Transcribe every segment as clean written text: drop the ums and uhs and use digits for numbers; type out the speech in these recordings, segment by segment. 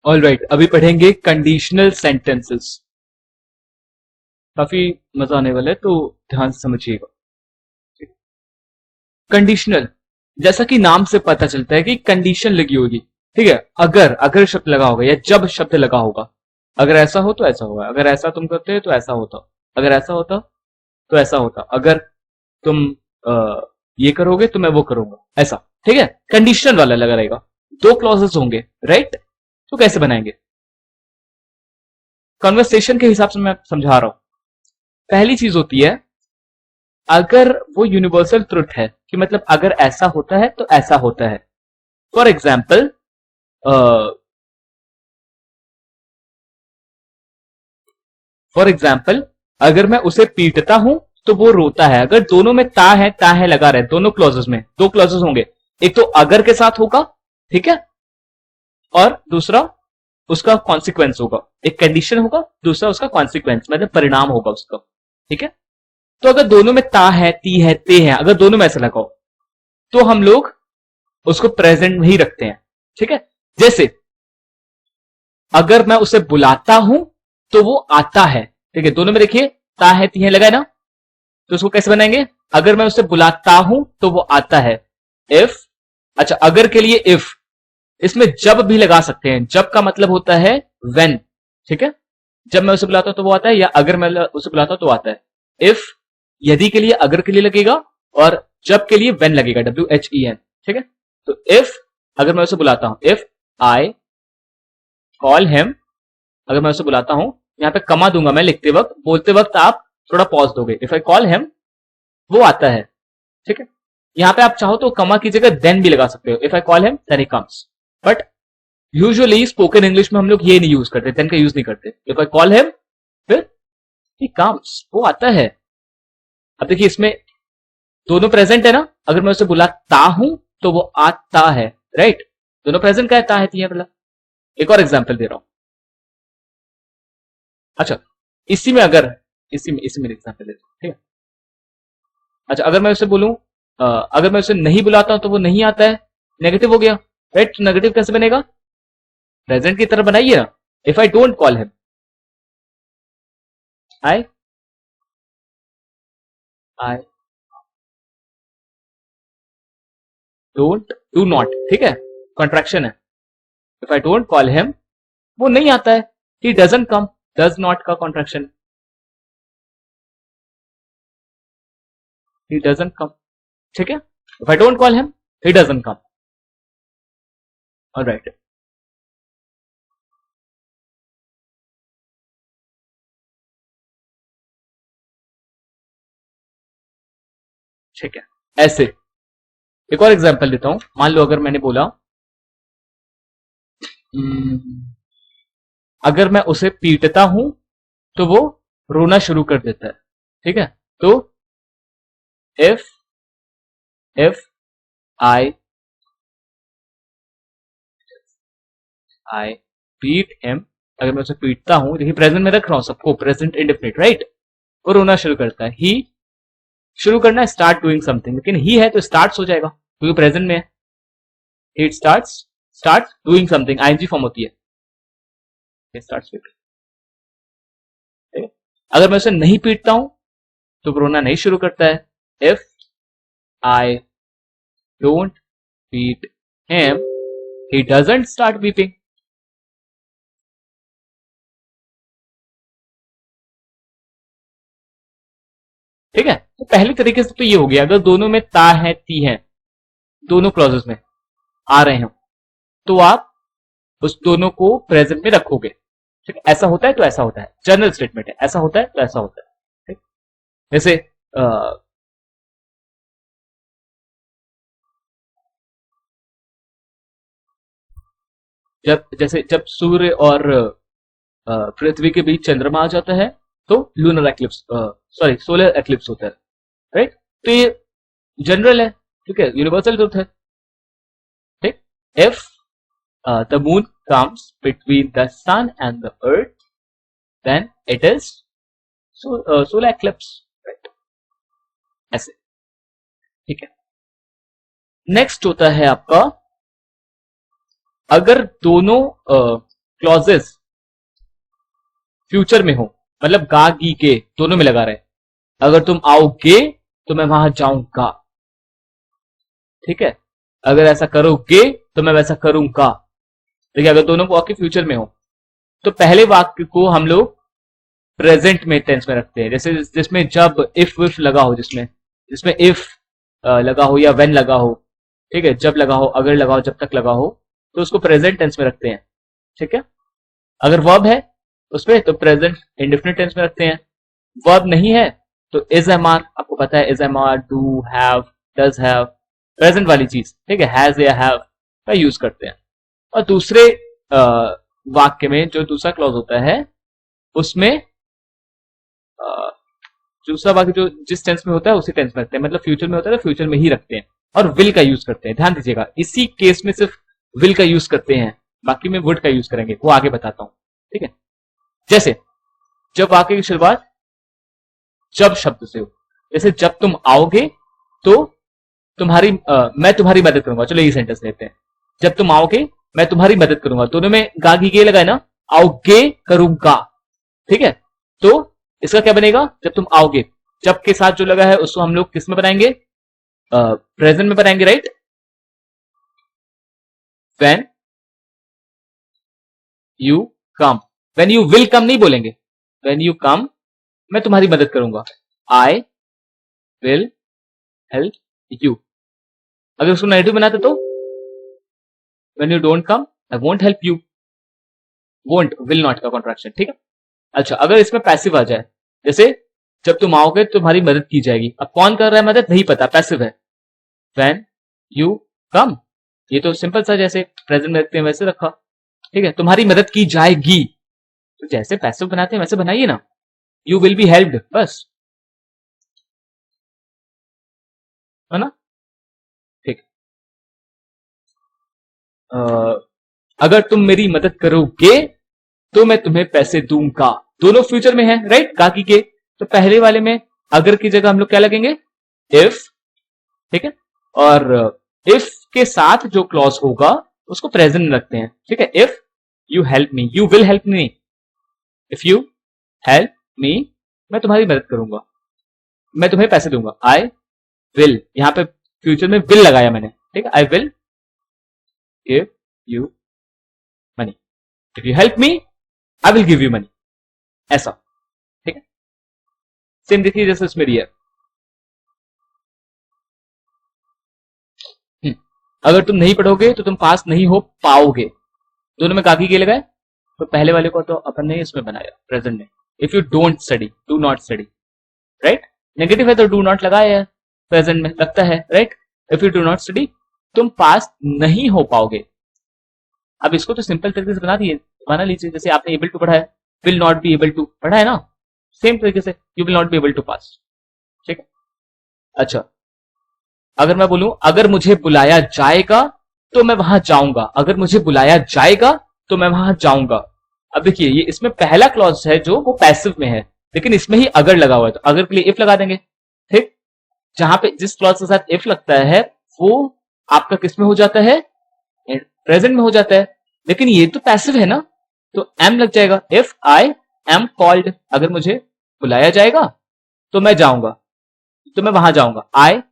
Alright, अभी पढ़ेंगे conditional sentences. काफी मजा आने वाला है, तो ध्यान से समझिएगा। कंडीशनल, जैसा कि नाम से पता चलता है कि कंडीशन लगी होगी, ठीक है। अगर अगर शब्द लगा होगा या जब शब्द लगा होगा, अगर ऐसा हो तो ऐसा होगा, अगर ऐसा तुम करते हो तो ऐसा होता, अगर ऐसा होता तो ऐसा होता, अगर तुम ये करोगे तो मैं वो करूंगा, ऐसा, ठीक है। कंडीशनल वाला लगा रहेगा, दो क्लॉजेस होंगे, राइट। तो कैसे बनाएंगे? कन्वर्सेशन के हिसाब से मैं समझा रहा हूं। पहली चीज होती है, अगर वो यूनिवर्सल ट्रुथ है कि मतलब अगर ऐसा होता है तो ऐसा होता है। फॉर एग्जाम्पल, अगर मैं उसे पीटता हूं तो वो रोता है। अगर दोनों में ता है लगा रहे, दोनों क्लॉजेस में दो क्लॉजेस होंगे, एक तो अगर के साथ होगा, ठीक है, और दूसरा उसका कॉन्सिक्वेंस होगा। एक कंडीशन होगा, दूसरा उसका कॉन्सिक्वेंस मतलब परिणाम होगा उसका, ठीक है। तो अगर दोनों में ता है, ती है, ते है, अगर दोनों में ऐसा लगाओ तो हम लोग उसको प्रेजेंट में ही रखते हैं, ठीक है। जैसे अगर मैं उसे बुलाता हूं तो वो आता है, ठीक है। दोनों में देखिए ता है, ती है लगा है ना, तो उसको कैसे बनाएंगे? अगर मैं उसे बुलाता हूं तो वो आता है। इफ, अच्छा अगर के लिए इफ, इसमें जब भी लगा सकते हैं। जब का मतलब होता है व्हेन, ठीक है। जब मैं उसे बुलाता हूं तो वो आता है, या अगर मैं उसे बुलाता हूं तो आता है। इफ यदि के लिए अगर के लिए लगेगा, और जब के लिए व्हेन लगेगा, WHEN, ठीक है। तो इफ, अगर मैं उसे बुलाता हूं, इफ आई कॉल हिम, अगर मैं उसे बुलाता हूं, यहां पे कमा दूंगा मैं लिखते वक्त, बोलते वक्त आप थोड़ा पॉज दोगे। इफ आई कॉल हिम, वो आता है, ठीक है। यहां पे आप चाहो तो कमा की जगह देन भी लगा सकते हो। If I call him then he comes, but usually spoken English में हम लोग ये नहीं यूज करते, देन का यूज नहीं करते। इफ आई कॉल हिम, फिर ही कम्स, वो आता है। अब देखिए इसमें दोनों प्रेजेंट है ना, अगर मैं उसे बुलाता हूं तो वो आता है, राइट। दोनों प्रेजेंट का है, मतलब। एक और एग्जांपल दे रहा हूं, अच्छा इसी में अगर इसी में एग्जांपल देता हूं, ठीक है। अच्छा अगर मैं उसे बोलूं, अगर मैं उसे नहीं बुलाता हूं तो वो नहीं आता है, नेगेटिव हो गया, राइट। तो नेगेटिव कैसे बनेगा? प्रेजेंट की तरह बनाइए ना। If I don't call him, I I don't, do not, ठीक है, कॉन्ट्रैक्शन है। If I don't call him, वो नहीं आता है, he doesn't come, does not का कॉन्ट्रैक्शन, ही डजंट कम, ठीक है। If I don't call him, he doesn't come, alright. ठीक है, ऐसे एक और एग्जांपल देता हूं। मान लो अगर मैंने बोला, अगर मैं उसे पीटता हूं तो वो रोना शुरू कर देता है, ठीक है। तो if if I I beat him, अगर मैं उसे पीटता हूं, देखिए प्रेजेंट में रख रहा हूं सबको, प्रेजेंट इंडेफिनिट, राइट। वो रोना शुरू करता है। ही, शुरू करना है स्टार्ट डूइंग समथिंग, लेकिन ही है तो स्टार्ट्स हो जाएगा क्योंकि प्रेजेंट में है। He start doing something, ING form होती है, स्टार्ट्स विद। अगर मैं उसे नहीं पीटता हूं तो वो रोना नहीं शुरू करता है। If I don't beat him, he doesn't start weeping. ठीक है, तो पहले तरीके से तो ये हो गया, अगर दोनों में ता है, ती है, दोनों क्लॉजेस में आ रहे हो, तो आप उस दोनों को प्रेजेंट में रखोगे। ठीक है, ऐसा होता है तो ऐसा होता है, जनरल स्टेटमेंट है, ऐसा होता है तो ऐसा होता है। ठीक, जैसे जब सूर्य और पृथ्वी के बीच चंद्रमा आ जाता है तो lunar eclipse, sorry solar eclipse होता है, राइट। तो ये जनरल है, ठीक है, यूनिवर्सल ट्रुथ है। ठीक, if the moon comes between the sun and the earth, then it is solar eclipse, right, ऐसे। ठीक है, नेक्स्ट होता है आपका, अगर दोनों क्लॉजेस फ्यूचर में हो, मतलब गा गी के दोनों में लगा रहे, अगर तुम आओगे तो मैं वहां जाऊंगा, ठीक है, अगर ऐसा करोगे तो मैं वैसा करूंगा। देखिए अगर दोनों वाक्य फ्यूचर में हो तो पहले वाक्य को हम लोग प्रेजेंट में टेंस में रखते हैं, जैसे जिसमें जब इफ विफ लगा हो, जिसमें जिसमें इफ लगा हो या व्हेन लगा हो, ठीक है, जब लगा हो, अगर लगा हो, जब तक लगा हो, तो उसको प्रेजेंट टेंस में रखते हैं, ठीक है। अगर वर्ब है उसमें तो प्रेजेंट इंडेफिनिट टेंस में रखते हैं, वर्ब नहीं है तो इज एम आर, आपको पता है is am are, do, have, does have, present वाली चीज, ठीक है, हैज या हैव का यूज करते हैं। और दूसरे वाक्य में जो दूसरा क्लॉज होता है उसमें दूसरा वाक्य जो जिस टेंस में होता है उसी टेंस में रखते हैं, मतलब फ्यूचर में होता है तो फ्यूचर में ही रखते हैं, और विल का यूज करते हैं। ध्यान दीजिएगा इसी केस में सिर्फ विल का यूज करते हैं, बाकी में वुड का यूज करेंगे, वो आगे बताता हूं, ठीक है। जैसे जब वाक्य की शुरुआत जब शब्द से हो, जैसे जब तुम आओगे तो मैं तुम्हारी मदद करूंगा, चलो ये सेंटेंस लेते हैं, जब तुम आओगे मैं तुम्हारी मदद करूंगा, दोनों में गा गी गे लगा है ना, आओगे करूंगा, ठीक है। तो इसका क्या बनेगा, जब तुम आओगे, जब के साथ जो लगा है उसको हम लोग किस में बनाएंगे, प्रेजेंट में बनाएंगे, right. When you come, when you will come नहीं बोलेंगे, व्हेन यू कम मैं तुम्हारी मदद करूंगा, आई विल हेल्प यू। अगर उसको नेगेटिव बनाते तो when you don't come I won't help you, won't will not का कॉन्ट्रैक्शन, ठीक है। अच्छा अगर इसमें पैसिव आ जाए, जैसे जब तुम आओगे तुम्हारी मदद की जाएगी, अब कौन कर रहा है मदद नहीं पता, पैसिव है, व्हेन यू कम, ये तो सिंपल सा जैसे प्रेजेंट में रखते हैं वैसे रखा, ठीक है, तुम्हारी मदद की जाएगी, तो जैसे पैसिव बनाते हैं वैसे बनाइए ना, यू विल बी हेल्प्ड, बस, है ना, ठीक। अगर तुम मेरी मदद करोगे तो मैं तुम्हें पैसे दूंगा, दोनों फ्यूचर में है, राइट, काकी के, तो पहले वाले में अगर की जगह हम लोग क्या लगेंगे, इफ, ठीक है, और इफ के साथ जो क्लॉज होगा उसको प्रेजेंट में रखते हैं, ठीक है। If you help me, you will help me, if you help me मैं तुम्हारी मदद करूंगा, मैं तुम्हें पैसे दूंगा, आई विल, यहां पे फ्यूचर में विल लगाया मैंने, ठीक है, I will give you money, if you help me I will give you money, ऐसा, ठीक है। सेम देखिए जैसे इसमें दिया, अगर तुम नहीं पढ़ोगे तो तुम पास नहीं हो पाओगे, दोनों में काफी के लगाए, तो पहले वाले को तो अपन ने इसमें बनाया प्रेजेंट में, if you don't study, do not study, right, negative है तो डू नॉट लगाया है, प्रेजेंट में लगता है, right, if you do not study तुम पास नहीं हो पाओगे। अब इसको तो सिंपल तरीके से बना लीजिए, जैसे आपने एबल टू पढ़ा है, will not be able to पढ़ा है ना, सेम तरीके से you will not be able to pass, ठीक है। अच्छा अगर मैं बोलूं अगर मुझे बुलाया जाएगा तो मैं वहां जाऊंगा, अगर मुझे बुलाया जाएगा तो मैं वहां जाऊंगा, अब देखिए ये इसमें पहला क्लॉज है जो वो पैसिव में है, लेकिन इसमें ही अगर लगा हुआ है तो अगर के लिए इफ लगा देंगे, ठीक, जहां पे जिस क्लॉज के साथ इफ लगता है वो आपका किस में हो जाता है, प्रेजेंट में हो जाता है, लेकिन ये तो पैसिव है ना, तो एम लग जाएगा, इफ आई एम कॉल्ड, अगर मुझे बुलाया जाएगा तो मैं जाऊंगा, तो मैं वहां जाऊंगा, आई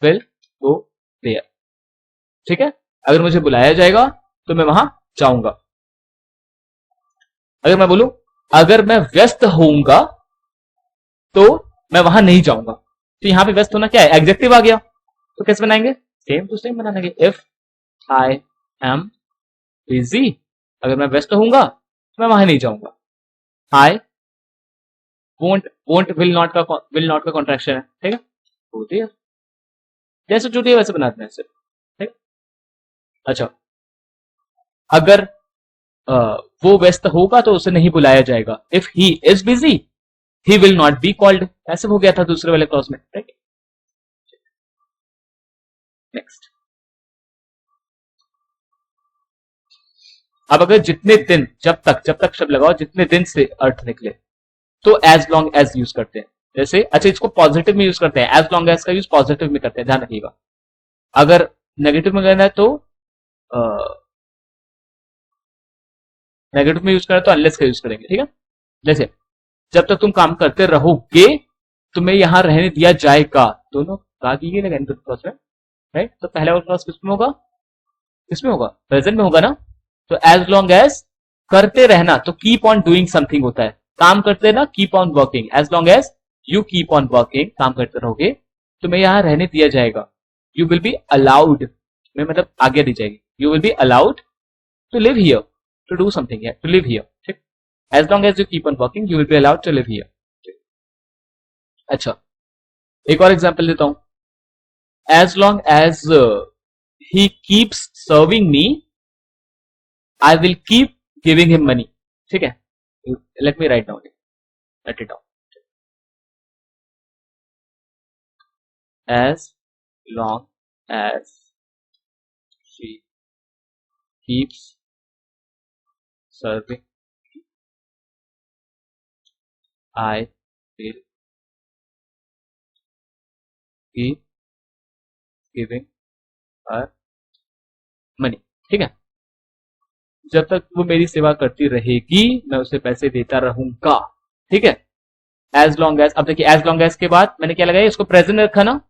विल गो देयर, ठीक है, अगर मुझे बुलाया जाएगा तो मैं वहां जाऊंगा। अगर मैं बोलूं अगर मैं व्यस्त होऊंगा तो मैं वहां नहीं जाऊंगा, तो यहां पे व्यस्त होना क्या है, एडजेक्टिव आ गया, तो कैसे बनाएंगे, सेम टू सेम बनाएंगे, इफ आई एम बिजी, अगर मैं व्यस्त होऊंगा तो मैं वहां नहीं जाऊंगा, आई वोंट विल नॉट का कॉन्ट्रैक्शन है, ठीक है, होती है जैसे छूटी है वैसे बनाते हैं सिर्फ, ठीक। अच्छा अगर वो व्यस्त होगा तो उसे नहीं बुलाया जाएगा, if he is busy he will not be called, ऐसे हो गया था दूसरे वाले क्लॉज में, राइट। नेक्स्ट, अब अगर जितने दिन जब तक शब्द लगाओ जितने दिन से अर्थ निकले तो एज लॉन्ग एज यूज करते हैं, जैसे अच्छा इसको पॉजिटिव में यूज करते हैं, एज लॉन्ग एज का यूज पॉजिटिव में करते हैं, ध्यान रखिएगा। अगर नेगेटिव में करना है तो नेगेटिव में यूज करें तो अनलेस का यूज करेंगे, ठीक है। जैसे जब तक तुम काम करते रहोगे तुम्हें यहां रहने दिया जाएगा, दोनों कहा की लगा इनपुट क्लॉज में, राइट। तो पहला वाला क्लॉज किसमें होगा, किसमें होगा, प्रेजेंट में होगा ना। तो एज लॉन्ग एज करते रहना, तो कीप ऑन डूइंग समथिंग होता है, काम करते रहना, keep on working. As long as you keep on working, काम करते रहोगे तुम्हें यहां रहने दिया जाएगा। यू विल बी अलाउड में मतलब आज्ञा दी जाएगी, you will be allowed to live here, to do something, to live here, ठीक। As long as you keep on working you will be allowed to live here. अच्छा एक और example देता हूं, as long as he keeps serving me I will keep giving him money, ठीक है। Let me write down, write it down. As long as she keeps serving I will keep giving her money, ठीक है। जब तक वो मेरी सेवा करती रहेगी मैं उसे पैसे देता रहूंगा, ठीक है। एज लॉन्ग एज, अब देखिए एज लॉन्ग एज के बाद मैंने क्या लगाया, इसको प्रेजेंट में रखा ना,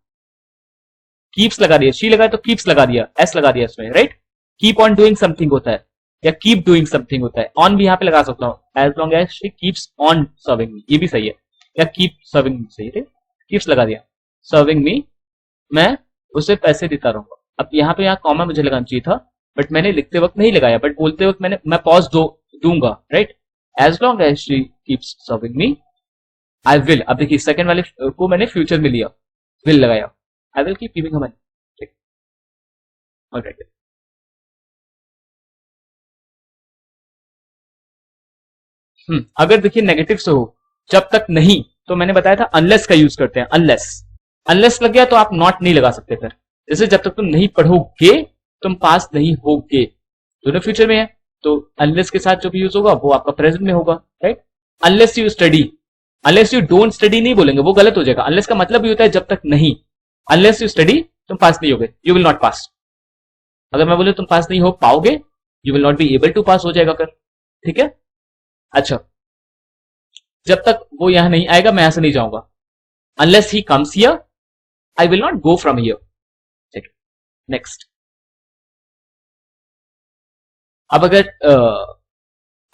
कीप्स लगा दिया, शी लगा तो कीप्स लगा दिया, एस लगा दिया इसमें, right. Keep on doing something होता है या कीप डूइंग समथिंग होता है, ऑन भी यहां पे लगा सकता हूं, as long as she keeps on serving me, ये भी सही है, या कीप सर्विंग मी सही है, कीप्स लगा दिया, सर्विंग मी मैं उसे पैसे देता रहूंगा। अब यहाँ पे यहाँ कॉमा मुझे लगाना चाहिए था बट मैंने लिखते वक्त नहीं लगाया, बट बोलते वक्त मैं पॉज दूंगा, right. As long as she keeps serving me I will, अब देखिए सेकंड वाले को मैंने फ्यूचर में लिया, विल लगाया, आई will keep giving her money, ठीक, ऑलराइट। अगर देखिए नेगेटिव से हो जब तक नहीं, तो मैंने बताया था अनलेस का यूज करते हैं, अनलेस, अनलेस लग गया तो आप नॉट नहीं लगा सकते फिर। जैसे जब तक तुम नहीं पढ़ोगे तुम पास नहीं होगे, दोनों फ्यूचर में है, तो अनलेस के साथ जो भी यूज होगा वो आपका प्रेजेंट में होगा, right. Unless you study, unless you don't study नहीं बोलेंगे, वो गलत हो जाएगा। अनलेस का मतलब भी होता है जब तक नहीं, अनलेस यू स्टडी तुम पास नहीं होगे, यू विल नॉट पास। अगर मैं बोले तुम पास नहीं हो पाओगे, you will not be able to pass हो जाएगा फिर, ठीक है। अच्छा जब तक वो यहां नहीं आएगा मैं यहां से नहीं जाऊंगा, unless he comes here I will not go from here, ठीक। नेक्स्ट, अब अगर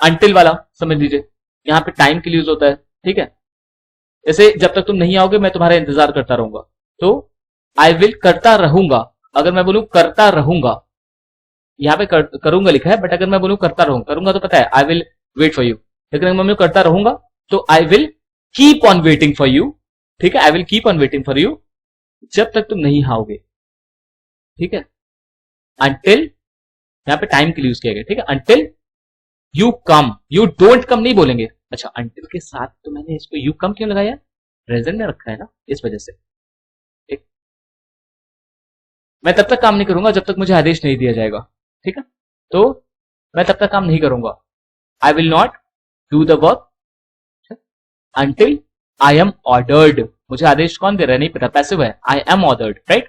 अंटिल वाला समझ लीजिए, यहां पे टाइम के लिए यूज होता है, ठीक है। जैसे जब तक तुम नहीं आओगे मैं तुम्हारा इंतजार करता रहूंगा, तो आई विल करता रहूंगा। अगर मैं बोलूं करता रहूंगा, यहां पे करूंगा लिखा है, बट अगर मैं बोलूं करता रहूंगा, करूंगा तो पता है I will wait for you, लेकिन अगर मैं करता रहूंगा तो I will keep on waiting for you, ठीक है। I will keep on waiting for you जब तक तुम नहीं आओगे, ठीक है। अंटिल यहां पे टाइम के लिए यूज किया गया, ठीक है। Until you come, you don't come नहीं बोलेंगे। अच्छा अंटिल के साथ तो मैंने इसको यू कम क्यों लगाया, प्रेजेंट में रखा है ना, इस वजह से, ठीक। मैं तब तक काम नहीं करूंगा जब तक मुझे आदेश नहीं दिया जाएगा, ठीक है। तो मैं तब तक काम नहीं करूंगा, आई will not do the work until I am ordered. मुझे आदेश कौन दे रहा है नहीं पता, पैसिव है, आई एम ऑर्डर्ड, राइट।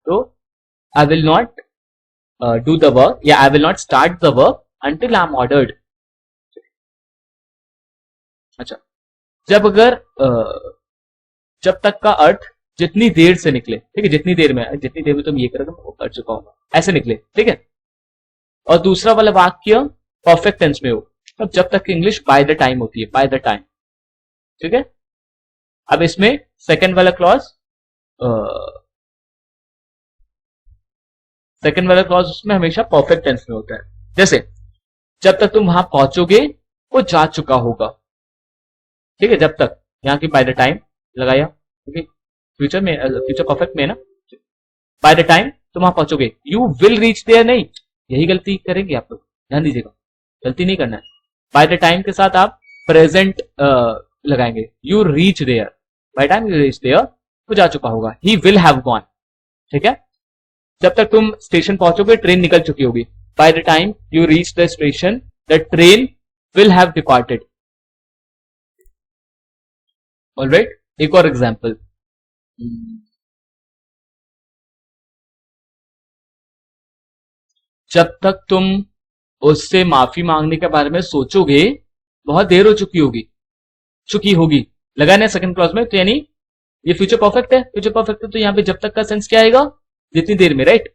तो I will not do the work या I will not start the work until I am ordered. अच्छा जब अगर जब तक का अर्थ जितनी देर से निकले, ठीक है, जितनी देर में तुम ये करोगे मैं वो कर चुका हूं, ऐसे निकले, ठीक है। और दूसरा वाला वाक्य परफेक्ट टेंस में हो, तब जब तक इंग्लिश बाय द टाइम होती है, बाय द टाइम, ठीक है। अब इसमें सेकंड वाला क्लॉज उसमें हमेशा परफेक्ट टेंस में होता है। जैसे जब तक तुम वहां पहुंचोगे वो जा चुका होगा, ठीक है। जब तक यहां की बाय द टाइम लगाया, ठीक, फ्यूचर में, फ्यूचर परफेक्ट में है ना, बाय द टाइम तुम वहां पहुंचोगे, यू विल रीच देयर नहीं, यही गलती करेंगे आप लोग, ध्यान दीजिएगा, गलती नहीं करना है। बाय द टाइम के साथ आप प्रेजेंट लगाएंगे, you reach there, by time you reach there वो जा चुका होगा, ही विल हैव गॉन, ठीक है। जब तक तुम स्टेशन पहुंचोगे ट्रेन निकल चुकी होगी, bye the time you reach the station the train will have departed, alright. एक और एग्जांपल, जब तक तुम उससे माफी मांगने के बारे में सोचोगे, बहुत देर हो चुकी होगी। लगाने सेकंड क्लॉज में, तो यानी ये फ्यूचर परफेक्ट है। फ्यूचर परफेक्ट है तो यहाँ पे जब तक का सेंस क्या आएगा, जितनी देर में, राइट।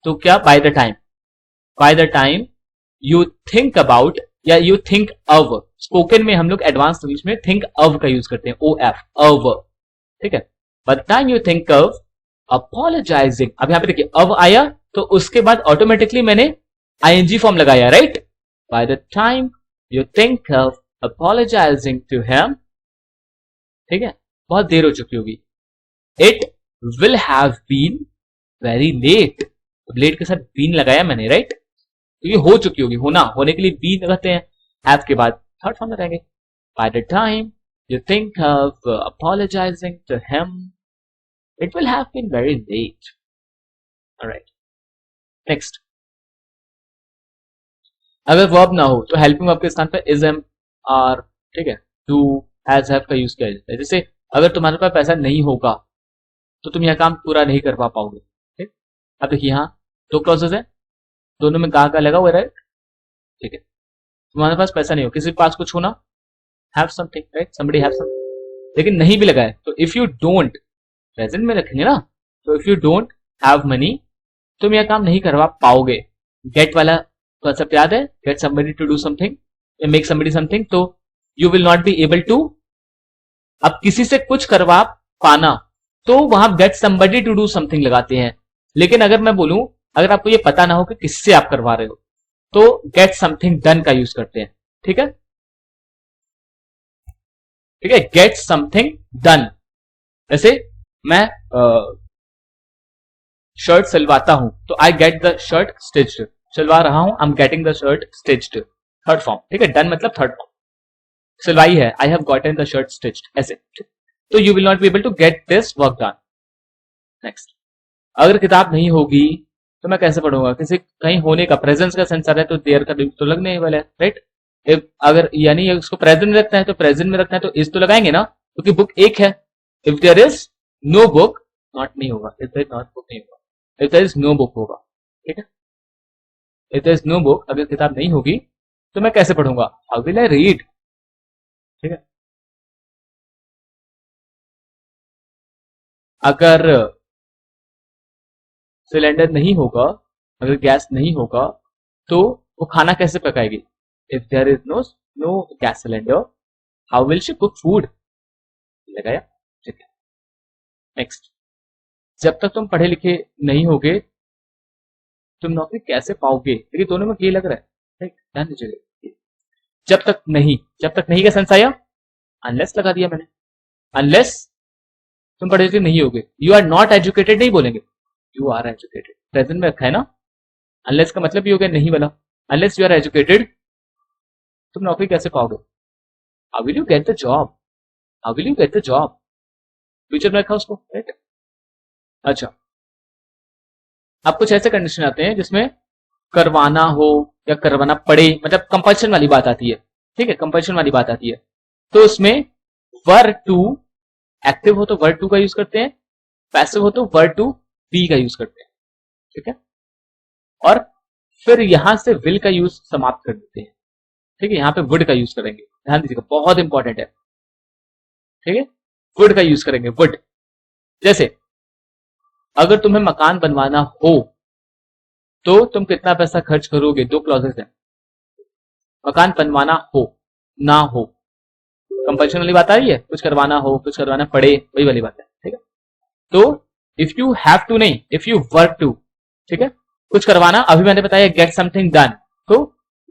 तो क्या, bye the time you think about या यू थिंक ऑफ। स्पोकन में हम लोग एडवांस इंग्लिश में थिंक ऑफ का यूज करते हैं, OF, ऑफ, ठीक है। Bye the time you think of apologising, अब यहां पे देखिए ऑफ आया तो उसके बाद ऑटोमेटिकली मैंने ING फॉर्म लगाया, right. By the time you think of apologising to him, ठीक है, बहुत देर हो चुकी होगी। It will have been very late, late के साथ बीन लगाया मैंने, राइट। तो ये हो चुकी होगी, होने के लिए बीन लगाते हैं, हैव के बाद थर्ड फॉर्म लगाएंगे। By the time you think of apologising to him, it will have been very late. Alright, next. अगर वर्ब ना हो तो हेल्पिंग वर्ब के स्थान पर इज, एम, आर, ठीक है, डू, हैज, हैव का यूज किया जाता है। जैसे अगर तुम्हारे पास पैसा नहीं होगा तो तुम यह काम पूरा नहीं कर पाओगे, ठीक। अब देखिए यहाँ दो क्लॉजेस है, दोनों में गा लगा हुआ है, राइट, ठीक है। तुम्हारे पास पैसा नहीं हो, किसी के पास कुछ होना, have something, right, somebody have something, लेकिन नहीं भी लगा है तो इफ यू डोंट, प्रेजेंट में रखेंगे ना, तो if you don't have money, तुम यह काम नहीं करवा पाओगे। गेट वाला कॉन्सेप्ट याद है, get somebody to do something या मेक समबडी समथिंग, तो you will not be able to. अब किसी से कुछ करवा पाना तो वहां get somebody to do something लगाते हैं, लेकिन अगर मैं बोलूं, अगर आपको ये पता ना हो कि किससे आप करवा रहे हो तो गेट समथिंग डन का यूज करते हैं, ठीक है, ठीक है, गेट समथिंग डन। जैसे मैं शर्ट सिलवाता हूं तो I get the shirt stitched, सिलवा रहा हूं, I am getting the shirt stitched, third form, ठीक है। डन मतलब थर्ड फॉर्म, सिलवाई है, I have gotten the shirt stitched, ऐसे। तो you will not be able to get this work done. Next, अगर किताब नहीं होगी तो मैं कैसे पढ़ूंगा, किसी कहीं होने का, प्रेजेंस का सेंस आ रहा है तो देयर का तो लगने वाला है, राइट। अगर यानी उसको प्रेजेंट में रखना है तो प्रेजेंट में रखना है तो इस तो लगाएंगे ना, क्योंकि बुक एक है। If there is no book, not नहीं होगा, इफ देयर नॉट बुक नहीं होगा, if there is no book होगा, ठीक है। If there is no book, अगर किताब नहीं होगी तो मैं कैसे पढ़ूंगा, हाउ विल आई रीड, ठीक है। अगर सिलेंडर नहीं होगा, अगर गैस नहीं होगा तो वो खाना कैसे पकाएगी, if there is no gas cylinder, how will she cook food, लगाया, ठीक है। नेक्स्ट, जब तक तुम पढ़े लिखे नहीं होगे तुम नौकरी कैसे पाओगे, देखिए दोनों में ये लग रहा है, ठीक, ध्यान दीजिएगा। जब तक नहीं का सेंस आया, अनलेस लगा दिया मैंने, अनलेस तुम पढ़े लिखे नहीं होगे, यू आर नॉट एजुकेटेड नहीं बोलेंगे, यू आर एजुकेटेड, प्रेजेंट में रखा है ना। अनलेस का मतलब ये हो गया नहीं वाला, अनलेस यू आर एजुकेटेड तुम नौकरी कैसे पाओगे, how will you get the job, how will you get the job, future में रखा उसको, राइट। अच्छा, अब कुछ ऐसे कंडीशन आते हैं जिसमें करवाना हो या करवाना पड़े, मतलब कंपल्शन वाली बात आती है, ठीक है, कंपल्शन वाली बात आती है, तो उसमें वर टू, एक्टिव हो तो वर्ड टू का यूज करते हैं, पैसिव हो तो वर्ड टू बी का यूज करते हैं, ठीक है। और फिर यहां से विल का यूज समाप्त कर देते हैं, ठीक है, यहां पे वुड का यूज करेंगे, ध्यान दीजिएगा, बहुत इंपॉर्टेंट है, ठीक है, वुड का यूज करेंगे, वुड। जैसे अगर तुम्हें मकान बनवाना हो तो तुम कितना पैसा खर्च करोगे, दो क्लॉजेस हैं, मकान बनवाना हो ना हो, कंपल्शन वाली बात आ रही है, कुछ करवाना हो कुछ करवाना पड़े, वही वाली बात है, ठीक है। तो इफ यू हैव टू नहीं, इफ यू वर्क टू, ठीक है, कुछ करवाना, अभी मैंने बताया गेट समथिंग डन, तो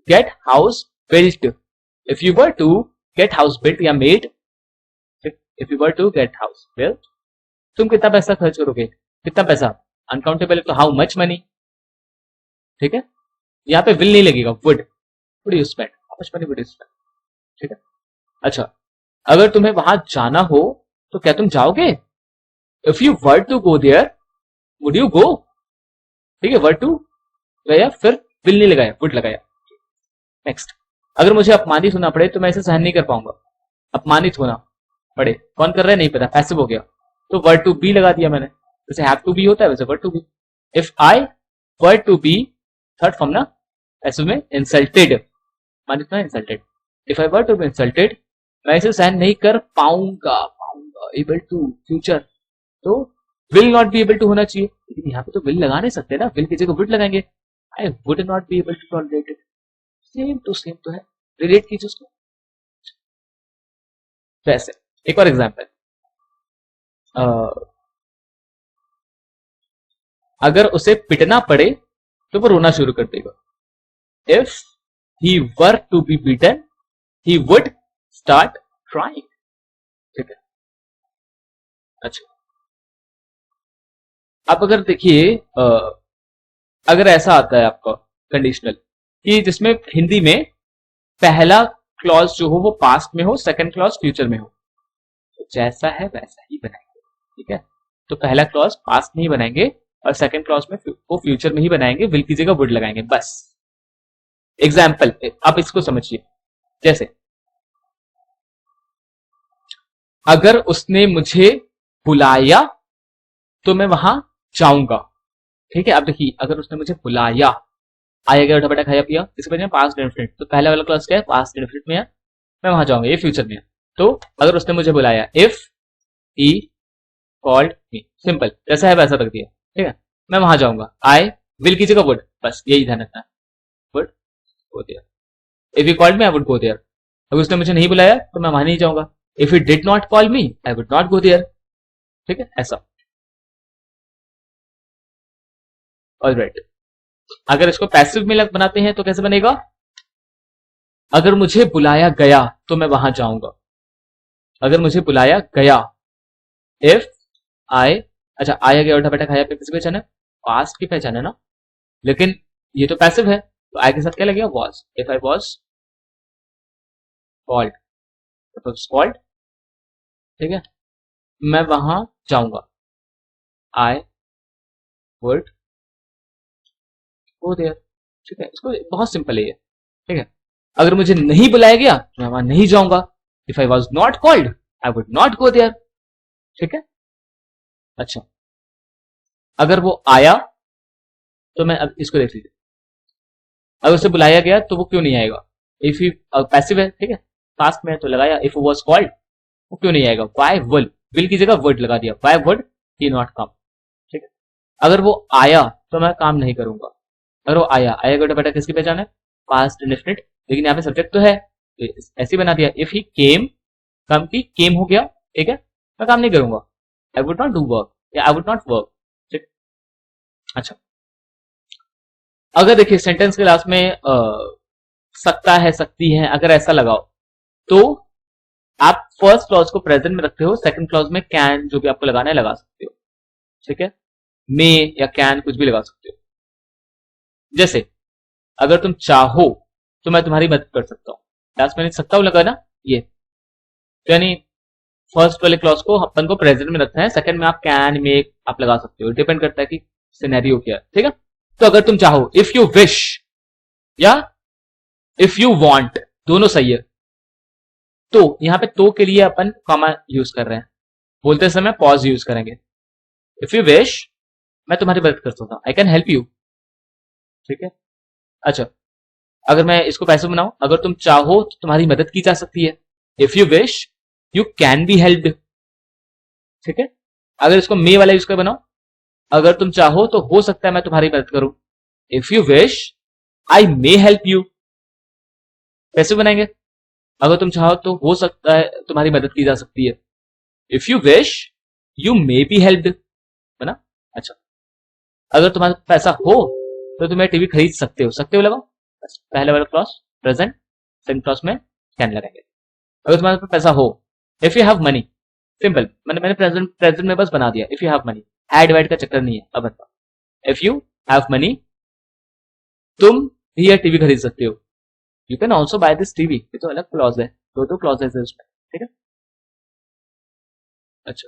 get house built, if you were to get house built या made, if you were to get house built, तुम कितना पैसा खर्च करोगे, कितना पैसा, अनकाउंटेबल तो हाउ मच मनी, ठीक है, यहां पे विल नहीं लगेगा, would you spend, how much money would you spend, ठीक है। अच्छा, अगर तुम्हें वहां जाना हो तो क्या तुम जाओगे, if you were to go there would you go, ठीक है, वर टू गया, फिर विल नहीं लगाया, वुड लगाया। नेक्स्ट, अगर मुझे अपमानित होना पड़े तो मैं इसे सहन नहीं कर पाऊंगा, अपमानित होना पड़े, कौन कर रहा है नहीं पता, पैसिव हो गया, तो वर्ड टू बी लगा दिया मैंने, जैसे हैव टू बी होता है वैसे were to be, if I were to be, third form ना, ऐसे में इंसल्टेड, मान इतना insulted, if I were to be insulted, मैं इसे सहन नहीं कर पाऊंगा, एबल टू फ्यूचर, तो will not be able to होना चाहिए, लेकिन यहाँ पे तो विल लगा नहीं सकते ना, विल की जगह वुड लगाएंगे, I would not be able to tolerate it, same to same तो है, रिलेट कीजिए उसको। वैसे एक और एग्जाम्पल, अगर उसे पिटना पड़े तो वो रोना शुरू कर देगा, if he were to be beaten he would start crying, ठीक है। अच्छा, आप अगर देखिए अगर ऐसा आता है आपका कंडीशनल कि जिसमें हिंदी में पहला क्लॉज जो हो वो पास्ट में हो, सेकंड क्लॉज फ्यूचर में हो, तो जैसा है वैसा ही बनाएंगे, ठीक है। तो पहला क्लॉज पास्ट में ही बनाएंगे और सेकंड क्लॉज में वो फ्यूचर में ही बनाएंगे, विल की जगह वुड लगाएंगे, बस। एग्जाम्पल आप इसको समझिए, जैसे अगर उसने मुझे बुलाया तो मैं वहां जाऊंगा, ठीक है। अब देखिए अगर उसने मुझे बुलाया, आया गया उठा बैठा खाया पिया, इसके बाद पास्ट इंडेफिनिट, तो पहला वाला क्लॉज क्या है, पास्ट इंडेफिनिट में है, मैं वहां जाऊंगा, ये फ्यूचर में है। तो अगर उसने मुझे बुलाया, if he called me, simple जैसा है वैसा रख दिया, ठीक है। मैं वहां जाऊंगा, आई विल की जगह वुड, बस यही ध्यान रखना है, would go there, if he called me I would go there, अगर उसने मुझे नहीं बुलाया तो मैं वहां नहीं जाऊंगा, if he did not call me I would not go there, ठीक है, ऐसा। ऑलराइट, अगर इसको पैसिव में बनाते हैं तो कैसे बनेगा, अगर मुझे बुलाया गया तो मैं वहां जाऊंगा, अगर मुझे बुलाया गया, इफ आई, अच्छा आया गया उठा बैठा खाया पे किसकी पहचान है, पास्ट की पहचान है ना, लेकिन ये तो पैसिव है, तो आई के साथ क्या लगेगा, was, if I was called, called, ठीक है, मैं वहां जाऊंगा, आई वुड गो देयर, ठीक है। इसको बहुत सिंपल है ये, ठीक है। अगर मुझे नहीं बुलाया गया तो मैं वहां नहीं जाऊंगा, if I was not called I would not go there, ठीक है। अच्छा, अगर वो आया तो मैं, अब इसको देख लीजिए, अगर उसे बुलाया गया तो वो क्यों नहीं आएगा, इफ ही पैसिव है, ठीक है, पास्ट में है तो लगाया, इफ वॉज कॉल्ड वो क्यों नहीं आएगा, वाई विल की जगह वर्ड लगा दिया, why would he not come, ठीक है। अगर वो आया तो मैं काम नहीं करूंगा, अगर वो आया, आया बेटा बेटा किसकी पहचान है, पास्ट इंडेफिनिट, लेकिन यहाँ पे सब्जेक्ट तो है, तो ऐसे बना दिया, इफ ही केम, कम की केम हो गया, ठीक है, मैं काम नहीं करूंगा, आई वुड नॉट डू वर्क या आई वुड नॉट वर्क, ठीक। अच्छा, अगर देखिए सेंटेंस के लास्ट में सकता है, सकती है, अगर ऐसा लगाओ तो आप फर्स्ट क्लॉज को प्रेजेंट में रखते हो, सेकंड क्लॉज में कैन जो भी आपको लगाना है लगा सकते हो, ठीक है, मे या कैन कुछ भी लगा सकते हो। जैसे अगर तुम चाहो तो मैं तुम्हारी मदद कर सकता हूं, लास्ट में सकता हूं लगा ना, ये तो यानी फर्स्ट वाले क्लॉज को अपन को प्रेजेंट में रखना है, सेकंड में आप कैन मे आप लगा सकते हो, डिपेंड करता है कि सिनेरियो क्या है, ठीक है। तो अगर तुम चाहो, इफ यू विश या इफ यू वांट, दोनों सही है। तो यहां पे तो के लिए अपन कॉमा यूज कर रहे हैं, बोलते समय पॉज यूज करेंगे, इफ यू विश मैं तुम्हारी मदद कर सकता हूं, आई कैन हेल्प यू, ठीक है। अच्छा, अगर मैं इसको पैसे बनाऊं, अगर तुम चाहो तो तुम्हारी मदद की जा सकती है, if you wish you can be helped, ठीक है। अगर इसको मे वाला यूज कर बनाओ, अगर तुम चाहो तो हो सकता है मैं तुम्हारी मदद करूं, if you wish I may help you, कैसे बनाएंगे, अगर तुम चाहो तो हो सकता है तुम्हारी मदद की जा सकती है, if you wish you may be helped, बना। अच्छा, अगर तुम्हारे पास पैसा हो तो तुम्हें टीवी खरीद सकते हो लगाओ, बस पहले वाला क्लॉज प्रेजेंट, सेकंड क्लॉज में कैन लगाएंगे। अगर तुम्हारे पास पैसा हो, if you have money, simple, मैंने प्रेजेंट में बस बना दिया, इफ यू हैव मनी, एड वाइड का चक्कर नहीं है। अब बताओ, इफ यू हैव मनी तुम भी यह टीवी खरीद सकते हो, you can also buy this TV, ये तो अलग क्लॉज है, दो क्लॉज है उसमें, ठीक है। अच्छा,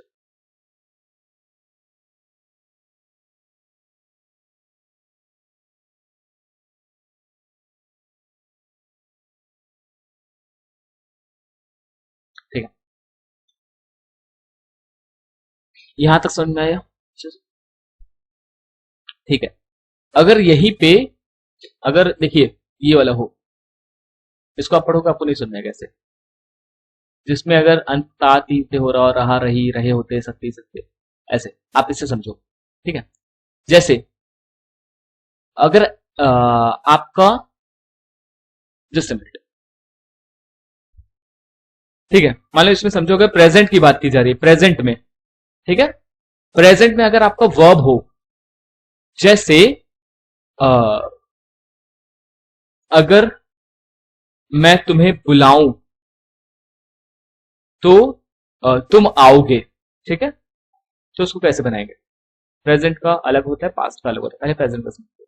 ठीक है, यहां तक समझ में आया, ठीक है। अगर यहीं पे, अगर देखिए ये वाला हो, इसको आप पढ़ोगे आपको नहीं सुनना है कैसे, जिसमें अगर अंत ता ती ते हो रहा, रहा रही रहे होते सकते सकते, ऐसे आप इससे समझो, ठीक है। जैसे अगर आपका, जस्ट अ मिनट, ठीक है, मान लो इसमें समझोगे प्रेजेंट की बात की जा रही है, प्रेजेंट में, ठीक है, प्रेजेंट में अगर आपका वर्ब हो, जैसे अगर मैं तुम्हें बुलाऊं तो तुम आओगे, ठीक है, तो उसको कैसे बनाएंगे, प्रेजेंट का अलग होता है, पास्ट का अलग होता है, पहले प्रेजेंट का समझो।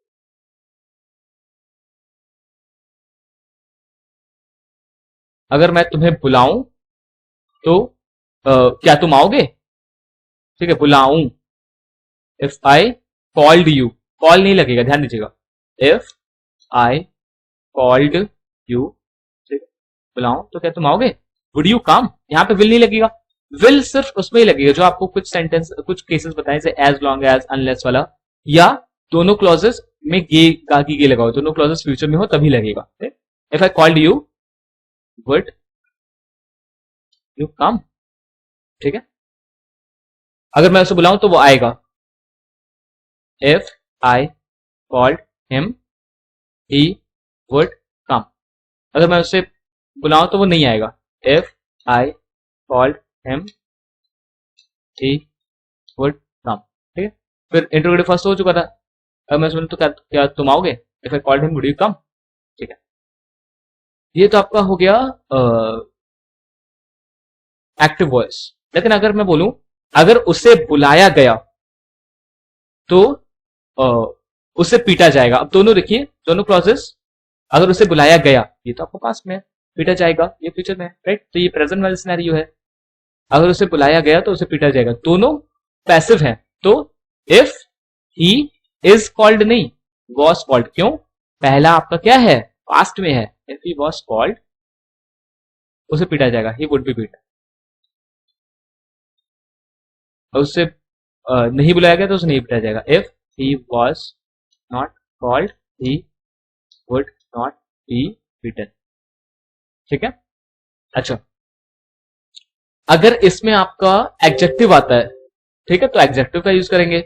अगर मैं तुम्हें बुलाऊं तो क्या तुम आओगे, ठीक है, बुलाऊं, if I called you, call नहीं लगेगा, ध्यान दीजिएगा, इफ आई कॉल्ड यू, ठीक है, बुलाऊं तो क्या तुम आओगे, वुड यू कम, यहां पे विल नहीं लगेगा, विल सिर्फ उसमें ही लगेगा जो आपको कुछ सेंटेंस, कुछ केसेस बताए, जैसे एज लॉन्ग एज, अनलेस वाला, या दोनों क्लॉजेस में गे का की गे लगाओ, दोनों क्लॉजेस फ्यूचर में हो तभी लगेगा। If I called you would you come, ठीक है, अगर मैं उसे बुलाऊं तो वो आएगा, if I called him he would come, अगर मैं उसे बुलाऊं तो वो नहीं आएगा, if I called him he would come, ठीक है। फिर इंटरोगेटिव फर्स्ट हो चुका था, अगर मैं सुनूं तो क्या तुम आओगे, if I called him would you come, ठीक है। ये तो आपका हो गया एक्टिव वॉइस। लेकिन अगर मैं बोलूं अगर उसे बुलाया गया तो उसे पीटा जाएगा, अब दोनों देखिए, दोनों क्लॉजेस, अगर उसे बुलाया गया, ये तो आपको पास्ट में है, पीटा जाएगा ये फ्यूचर में है, राइट, तो ये प्रेजेंट वाला सिनेरियो है, अगर उसे बुलाया गया तो उसे पीटा जाएगा, दोनों पैसिव है, तो इफ ही इज कॉल्ड नहीं, वॉज कॉल्ड, क्यों, पहला आपका क्या है, पास्ट में है, इफ ही वॉज कॉल्ड उसे पीटा जाएगा, ही वुड बी बीट, उससे नहीं बुलाया गया तो उसे नहीं पीटा जाएगा, if he was not called he would not B beaten, ठीक है। अच्छा, अगर इसमें आपका एडजेक्टिव आता है, ठीक है, तो एडजेक्टिव का यूज करेंगे,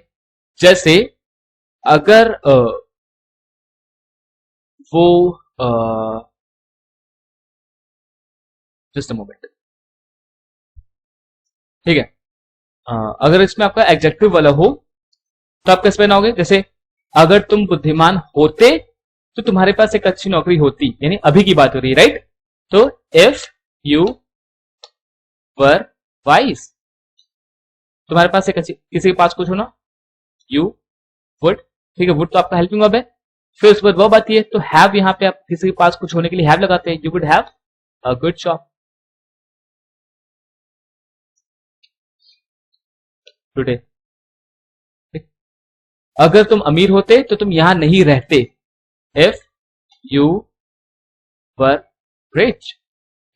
जैसे अगर वो जस्ट अ मोमेंट, ठीक है, अगर इसमें आपका एडजेक्टिव वाला हो तो आप कैसे बनाओगे, जैसे अगर तुम बुद्धिमान होते तो तुम्हारे पास एक अच्छी नौकरी होती, यानी अभी की बात हो रही है, राइट, तो इफ यू वर वाइज, तुम्हारे पास एक अच्छी, किसी के पास कुछ हो ना, यू वुड, ठीक है, वुड तो आपका हेल्पिंग वर्ब है, फिर उसके बाद वर्ब आती है, तो हैव, यहां पे आप किसी के पास कुछ होने के लिए हैव लगाते हैं, you would have a good job today, अगर तुम अमीर होते तो तुम यहां नहीं रहते, if you were rich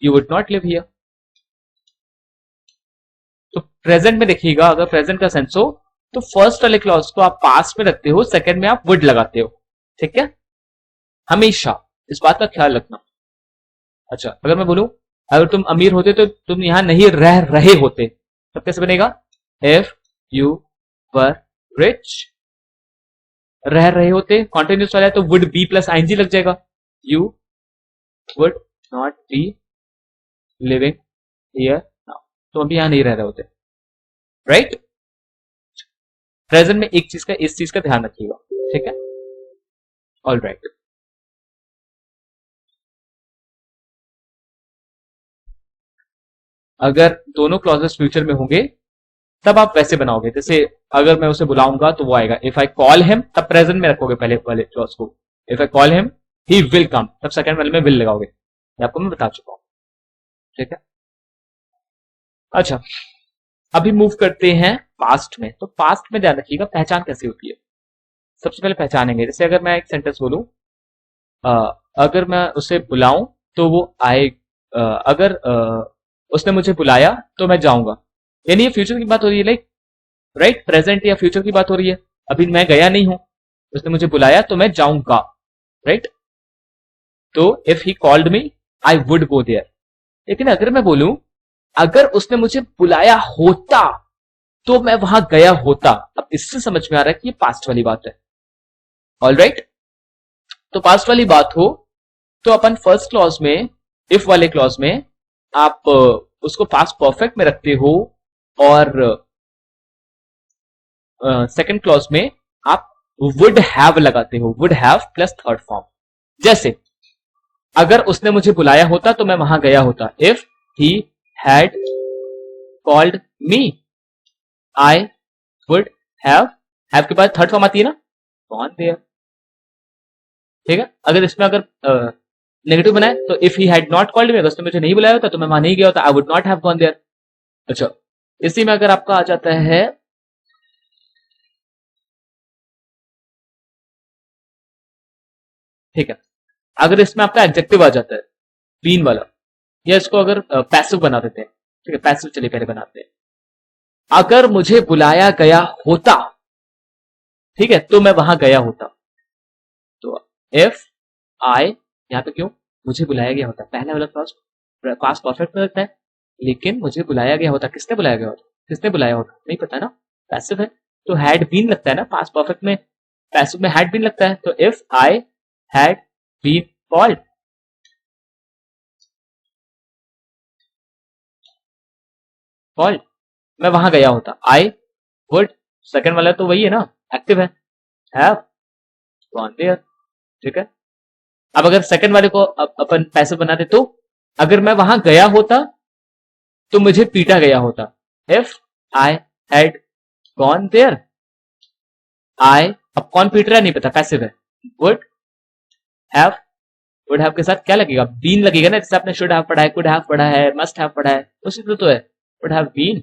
you would not live here, तो प्रेजेंट में देखिएगा, अगर प्रेजेंट का सेंस हो तो फर्स्ट वाले क्लॉज को आप पास्ट में रखते हो, सेकंड में आप वुड लगाते हो, ठीक है, हमेशा इस बात का ख्याल रखना। अच्छा, अगर मैं बोलूं अगर तुम अमीर होते तो तुम यहां नहीं रह रहे होते, तब कैसे बनेगा, इफ यू वर रिच, रह रहे होते कॉन्टिन्यूस वाला है तो वुड बी प्लस आईएनजी लग जाएगा, you would not be living here now, तो अभी यहां नहीं रह रहे होते, राइट। प्रेजेंट में एक चीज का, इस चीज का ध्यान रखिएगा, ठीक है, ऑल राइट। अगर दोनों क्लॉजेस फ्यूचर में होंगे तब आप वैसे बनाओगे, जैसे अगर मैं उसे बुलाऊंगा तो वो आएगा, इफ आई कॉल हिम, तब प्रेजेंट में रखोगे पहले वाले क्लॉज को, if I call him he will come, तब सेकंड वाले में विल लगाओगे, ये आपको मैं बता चुका हूं, ठीक है। अच्छा, अभी मूव करते हैं पास्ट में, तो पास्ट में ध्यान रखिएगा पहचान कैसी होती है, सबसे पहले पहचानेंगे, जैसे अगर मैं एक सेंटेंस बोलूं, अगर मैं उसे बुलाऊं तो वो आए, अगर उसने मुझे बुलाया तो मैं जाऊंगा, यानी ये फ्यूचर की बात हो रही है, लाइक, राइट, प्रेजेंट या फ्यूचर की बात हो रही है, अभी मैं गया नहीं हूं, उसने मुझे बुलाया तो मैं जाऊंगा, राइट, तो if he called me I would go there. लेकिन अगर मैं बोलूं अगर उसने मुझे बुलाया होता तो मैं वहां गया होता, अब इससे समझ में आ रहा है कि ये पास्ट वाली बात है। ऑलराइट, तो पास्ट वाली बात हो तो अपन फर्स्ट क्लॉज में, इफ वाले क्लॉज में आप उसको पास्ट परफेक्ट में रखते हो और सेकंड क्लॉज में आप वुड हैव लगाते हो, would have plus third form. जैसे अगर उसने मुझे बुलाया होता तो मैं वहां गया होता, if he had called me I would have के बाद थर्ड फॉर्म आती है ना, गॉन देयर। ठीक है, अगर इसमें अगर नेगेटिव बनाए तो if he had not called me, अगर उसने मुझे नहीं बुलाया होता तो मैं वहां नहीं गया होता, I would not have gone there. अच्छा, इसी में अगर आपका आ जाता है ठीक है, अगर इसमें आपका एडजेक्टिव आ जाता है बीन वाला, या इसको अगर पैसिव बना देते हैं, ठीक है, पैसिव चलिए पहले बनाते हैं। अगर मुझे बुलाया गया होता, ठीक है, तो मैं वहां गया होता। तो इफ आई, यहां पे क्यों मुझे बुलाया गया होता, पहला वाला क्लॉज पास्ट परफेक्ट में लगता है, लेकिन मुझे बुलाया गया होता, किसने बुलाया गया होता, किसने बुलाया होता नहीं पता ना, पैसिव है तो हैड बीन लगता है ना, पास्ट परफेक्ट में पैसिव में हैड बीन लगता है। तो if I had been called, मैं वहां गया होता, आई वुड, सेकंड वाला तो वही है ना, एक्टिव है, हैव गॉन देयर। ठीक है, अब अगर सेकंड वाले को अपन पैसिव बना दे तो अगर मैं वहां गया होता तो मुझे पीटा गया होता, if I had gone there, I, अब कौन पीट रहा है नहीं पता, पैसिव है, वुड हैव के साथ क्या लगेगा, बीन लगेगा ना, जैसे आपने शुड हैव पढ़ा है, कुड हैव पढ़ा है, मस्ट हैव पढ़ा है, उसी तरह तो है, वुड हैव बीन,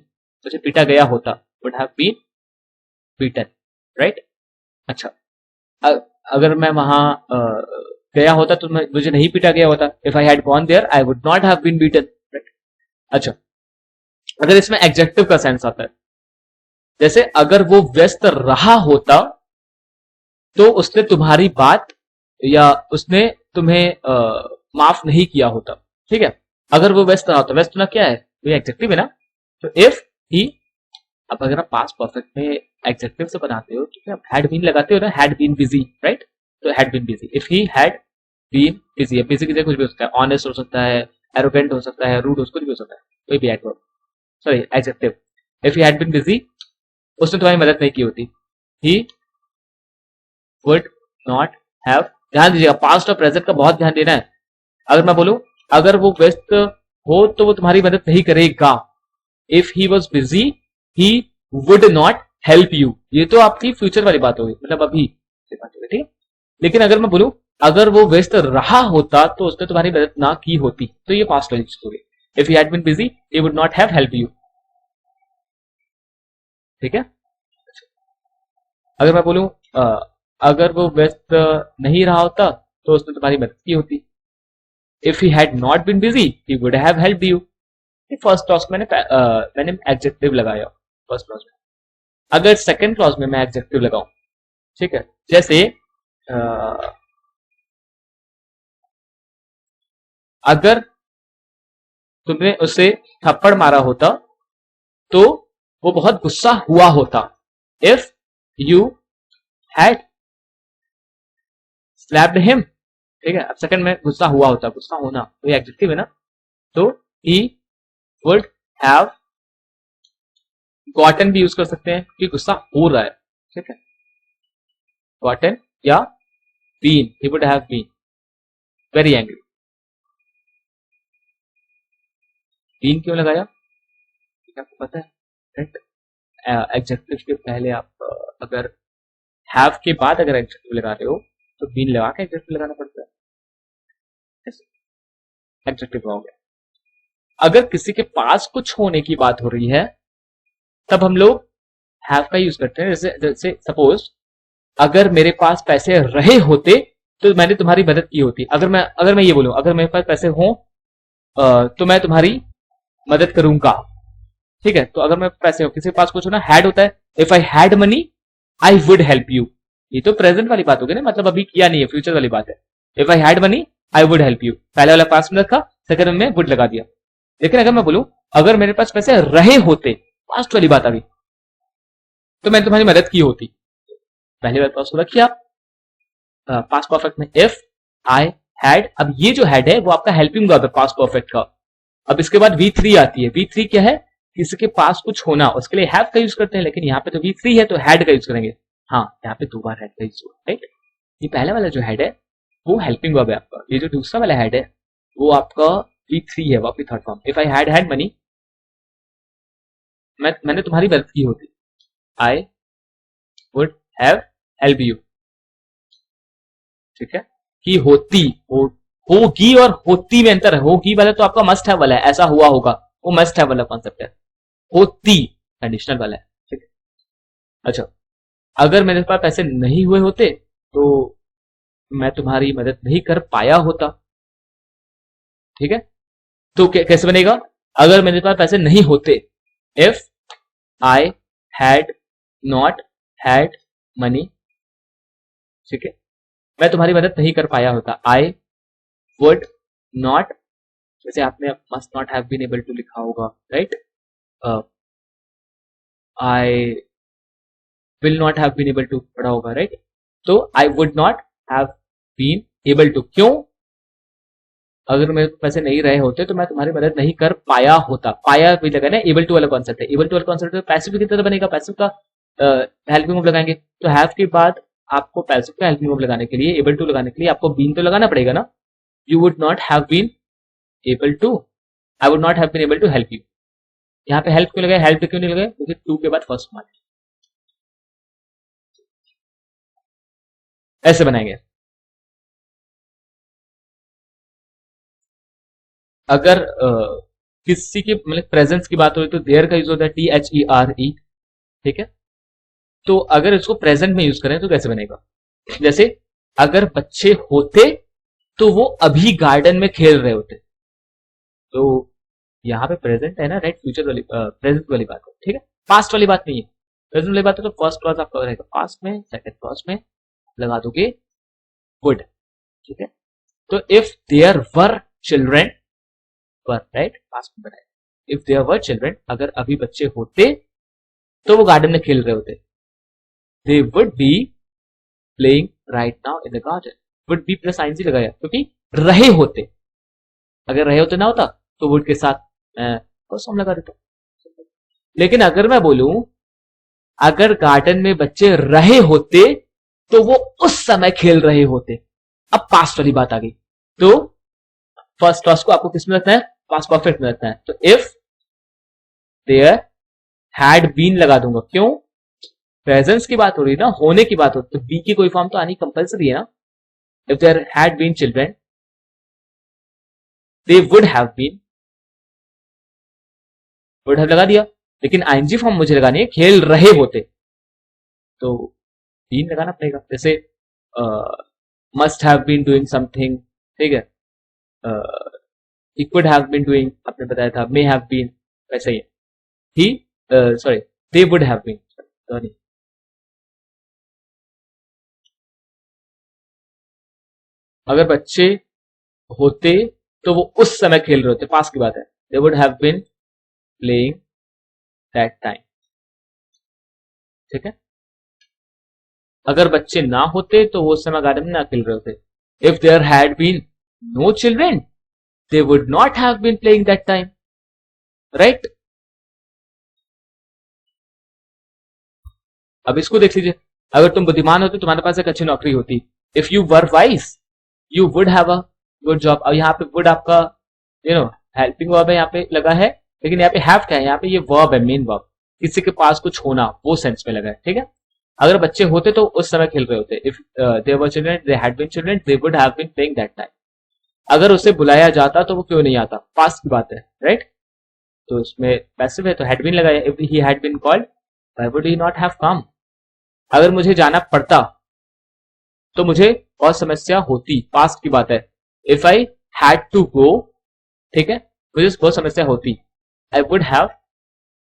मुझे पीटा गया होता, would have been beaten, right. अच्छा, अगर मैं वहां गया होता तो मुझे नहीं पीटा गया होता, if I had gone there I would not have been beaten, right. अच्छा, अगर इसमें एडजेक्टिव का सेंस आता है, जैसे अगर वो व्यस्त रहा होता तो उसने तुम्हारी बात या उसने तुम्हें माफ नहीं किया होता। ठीक है, अगर वो व्यस्त रहा होता, व्यस्त ना क्या है, वो एडजेक्टिव है ना, तो इफ ही, अब अगर आप पास्ट परफेक्ट में एडजेक्टिव से बनाते हो तो आप हैड बीन लगाते हो ना, हैड बीन बिजी, राइट, तो had been busy, if he had been busy, busy की जगह कुछ भी हो सकता है, ऑनेस्ट हो सकता है, एरोगेंट हो सकता है, रूड कुछ भी हो सकता है, कोई भी adverb, sorry adjective. If he had been busy, उसने तुम्हारी मदद नहीं की होती, ही वुड नॉट हैव, ध्यान दीजिएगा पास्ट और प्रेजेंट का बहुत ध्यान देना है। अगर मैं बोलूं अगर वो व्यस्त हो तो वो तुम्हारी मदद नहीं करेगा, if he was busy he would not help you, ये तो आपकी फ्यूचर वाली बात होगी, मतलब अभी से बात होगी, ठीक है। लेकिन अगर मैं बोलूं अगर वो व्यस्त रहा होता तो उसने तुम्हारी मदद ना की होती, तो ये पास्ट वाली चीज होगी, if he had been busy he would not have help you. ठीक है, अगर मैं बोलूं अगर वो व्यस्त नहीं रहा होता तो उसने तुम्हारी मदद की होती, if he had not been busy he would have helped you. First clause में मैंने एडजेक्टिव लगाया फर्स्ट क्लॉज में, अगर सेकंड क्लॉज में मैं एडजेक्टिव लगाऊं, ठीक है, जैसे अगर तुमने उसे थप्पड़ मारा होता तो वो बहुत गुस्सा हुआ होता, if you had slapped him. ठीक है, अब सेकंड में गुस्सा हुआ होता, गुस्सा होना तो ये एडजेक्टिव है ना, तो ही वुड हैव गॉटन भी यूज कर सकते हैं कि गुस्सा हो रहा है, ठीक है, गॉटन या been, he would have been very angry. Been क्यों लगाया, आपको पता है, एडजेक्टिव के पहले आप अगर हैव के बाद अगर एडजेक्टिव लगा रहे हो तो बीन लगा के एडजेक्टिव लगाना पड़ता है, एडजेक्टिव हो गया। अगर किसी के पास कुछ होने की बात हो रही है तब हम लोग हैव का यूज करते हैं, जैसे सपोज अगर मेरे पास पैसे रहे होते तो मैंने तुम्हारी मदद की होती, अगर मैं ये बोलूं अगर मेरे पास पैसे हो तो मैं तुम्हारी मदद करूंगा, ठीक है। तो अगर मैं पैसे हो, किसी के पास कुछ होना, हैड होता है, if I had money I would help you, ये तो प्रेजेंट वाली बात होगी ना, मतलब अभी किया नहीं है, फ्यूचर वाली बात है, if I had money I would help you, पहले वाला पास्ट में रखा, सेकंड में वुड लगा दिया। लेकिन अगर मैं बोलूं अगर मेरे पास पैसे रहे होते, पास्ट वाली बात आ गई, तो मैंने तुम्हारी मदद की होती, पहली बार पास्ट को रखिए आप पास्ट परफेक्ट में, इफ आई हैड। अब ये जो हैड है वो आपका हेल्पिंग वर्ब है पास्ट परफेक्ट का। अब इसके बाद V3 आती है। V3 क्या है? किसी के पास कुछ होना, उसके लिए हैव का यूज करते हैं, लेकिन यहाँ पे तो V3 है तो हैड का यूज करेंगे। हाँ, यहाँ पे 2 बार हैड का यूज हुआ, राइट। ये पहला वाला जो हैड है वो हेल्पिंग वर्ब है आपका, ये जो दूसरा वाला हैड है वो आपका V3 है, वो आपकी third form. If I had money, मैंने तुम्हारी मदद की होती, I would have help you, ठीक है। कि होती, होगी और होती में अंतर है। होगी वाला तो आपका मस्ट हैव वाला है, ऐसा हुआ होगा, वो मस्ट हैव वाला कॉन्सेप्ट है। होती कंडीशनल वाला है, ठीक है। अच्छा, अगर मेरे पास पैसे नहीं हुए होते तो मैं तुम्हारी मदद नहीं कर पाया होता, ठीक है। तो कैसे बनेगा? अगर मेरे पास पैसे नहीं होते, if I had not had money, ठीक है, मैं तुम्हारी मदद नहीं कर पाया होता। आई वुड नॉट, जैसे आपने must not have been able to लिखा होगा, राइट। I will not have been able to पढ़ा होगा, राइट। तो I would not have been able to, क्यों? अगर मेरे पैसे नहीं रहे होते तो मैं तुम्हारी मदद नहीं कर पाया होता। पाया भी लगा ना, एबल टू वाला कॉन्सेप्ट है। एबल टू वाला कॉन्सेप्ट पैसिव की तरह बनेगा, पैसिव का हेल्पिंग वर्ब लगाएंगे तो हैव के बाद आपको पैसिव का हेल्पिंग वर्ब लगाने के लिए, एबल टू लगाने के लिए आपको बीन तो लगाना पड़ेगा ना। You would not have been able to, I would not have been able to help you. यहाँ पे हेल्प क्यों लगाया? हेल्प क्यों नहीं लगाया? क्योंकि टू के बाद फर्स्ट मान, ऐसे बनाएंगे। अगर किसी की मतलब प्रेजेंस की बात हो तो देयर का यूज होता है THERE, ठीक है। तो अगर इसको प्रेजेंट में यूज करें तो कैसे बनेगा? जैसे अगर बच्चे होते तो वो अभी गार्डन में खेल रहे होते, तो यहाँ पे प्रेजेंट है ना, राइट। फ्यूचर वाली प्रेजेंट वाली बात है, ठीक है। पास्ट वाली बात नहीं है, प्रेजेंट वाली बात है। तो फर्स्ट क्लॉज आपका रहेगा पास्ट में, सेकंड क्लॉज में लगा दोगे वुड, ठीक है। तो if there were children, were, right, past में बनाए। इफ देयर वर चिल्ड्रेन, अगर अभी बच्चे होते तो वो गार्डन में खेल रहे होते, they would be playing right now in the garden. Would be plus ING लगाया क्योंकि रहे होते, अगर रहे होते ना होता तो वुड के साथ फर्स्ट फॉर्म लगा देता। लेकिन अगर मैं बोलूं अगर गार्डन में बच्चे रहे होते तो वो उस समय खेल रहे होते, अब पास्ट वाली बात आ गई। तो फर्स्ट क्लॉज को आपको किस में रखना है? पास्ट परफेक्ट में रखना है। तो इफ देयर हैड बीन लगा दूंगा, क्यों? प्रेजेंस की बात हो रही है ना, होने की बात हो रही, तो बी की कोई फॉर्म तो आनी कंपल्सरी है ना। If there had been children, they would have been, would have लगा दिया, लेकिन आईएनजी फॉर्म मुझे लगानी है, खेल रहे होते, तो बीन लगाना पड़ेगा। जैसे must have been doing something, ठीक है। He could have been doing, आपने बताया था, मे हैव बीन, वैसे ही है। He sorry, they would have been, sorry. अगर बच्चे होते तो वो उस समय खेल रहे होते, पास की बात है। They would have been playing that time, ठीक है। अगर बच्चे ना होते तो वो उस समय गार्डन में ना खेल रहे होते। If there had been no children, they would not have been playing that time, right. अब इसको देख लीजिए, अगर तुम बुद्धिमान होते तुम्हारे पास एक अच्छी नौकरी होती। If you were wise, you would have a good job. अब यहाँ पे वुड आपका हेल्पिंग वर्ब है, यहाँ पे लगा है, लेकिन यहाँ पे हैव क्या है? यहाँ पे ये वर्ब है, मेन वर्ब, किसी के पास कुछ होना, वो सेंस में लगा है, ठीक है। अगर बच्चे होते तो उस समय खेल रहे होते। If there were children, they had been children, they would have been playing that time. अगर उसे बुलाया जाता तो वो क्यों नहीं आता? पास्ट की बात है, राइट। तो इसमें पैसिव है तो हैड बीन लगाया। If he had been called, why would he not have come. अगर मुझे जाना पड़ता तो मुझे बहुत समस्या होती, पास्ट की बात है। If I had to go, ठीक है, मुझे बहुत समस्या होती। आई वुड हैव,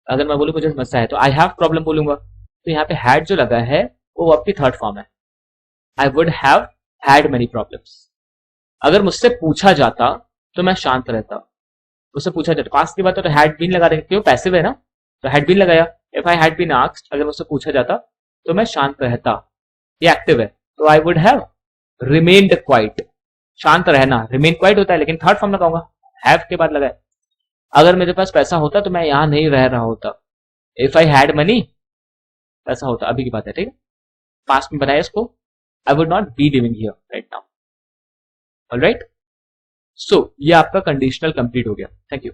अगर मैं बोलूं मुझे समस्या है तो आई हैव प्रॉब्लम बोलूंगा। तो यहाँ पे हैड जो लगा है वो आपकी थर्ड फॉर्म है। I would have had many problems, अगर मुझसे पूछा जाता तो मैं शांत रहता। मुझसे पूछा जाता, पास्ट की बात है तो हैड बीन लगा रहे, क्यों, पैसिव है ना, तो हैड बीन लगाया। If I had been asked, अगर मुझसे पूछा जाता तो मैं शांत रहता, ये एक्टिव है, तो I would have remained quite. शांत रहना, रिमेन क्वाइट होता है, लेकिन थर्ड फॉर्म लगाऊंगा, हैव के बाद लगाए। अगर मेरे पास पैसा होता तो मैं यहां नहीं रह रहा होता। इफ आई हैड मनी, पैसा होता, अभी की बात है, ठीक है, पास्ट में बनाया इसको, I would not be living here right now. Alright, so ये आपका कंडीशनल कंप्लीट हो गया। Thank you.